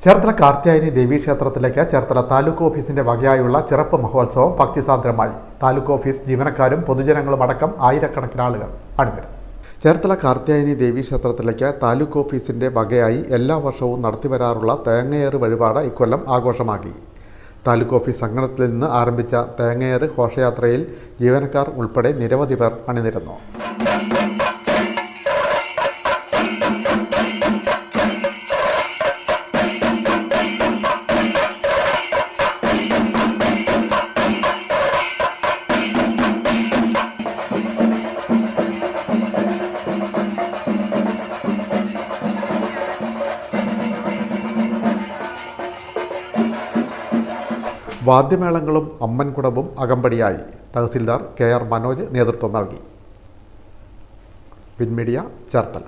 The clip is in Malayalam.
ചേർത്തല കാർത്യായനി ദേവീക്ഷേത്രത്തിലേക്ക് ചേർത്തല താലൂക്ക് ഓഫീസിന്റെ വകയായുള്ള ചിറപ്പ് മഹോത്സവം ഭക്തിസാന്ദ്രമായി. താലൂക്ക് ഓഫീസ് ജീവനക്കാരും പൊതുജനങ്ങളും അടക്കം ആയിരക്കണക്കിന് ആളുകൾ അണിനിരന്നു. ചേർത്തല കാർത്യായനി ദേവീക്ഷേത്രത്തിലേക്ക് താലൂക്ക് ഓഫീസിന്റെ വകയായി എല്ലാ വർഷവും നടത്തിവരാറുള്ള തേങ്ങയേറ് വഴിപാട് ഇക്കൊല്ലം ആഘോഷമാക്കി. താലൂക്ക് ഓഫീസ് അങ്കണത്തിൽ നിന്ന് ആരംഭിച്ച തേങ്ങയേറ് ഘോഷയാത്രയിൽ ജീവനക്കാർ ഉൾപ്പെടെ നിരവധി പേർ അണിനിരന്നു. വാദ്യമേളങ്ങളും അമ്മൻകുടവും അകമ്പടിയായി. തഹസിൽദാർ കെ ആർ മനോജ് നേതൃത്വം നൽകി. പിൻമീഡിയ ചേർത്തല.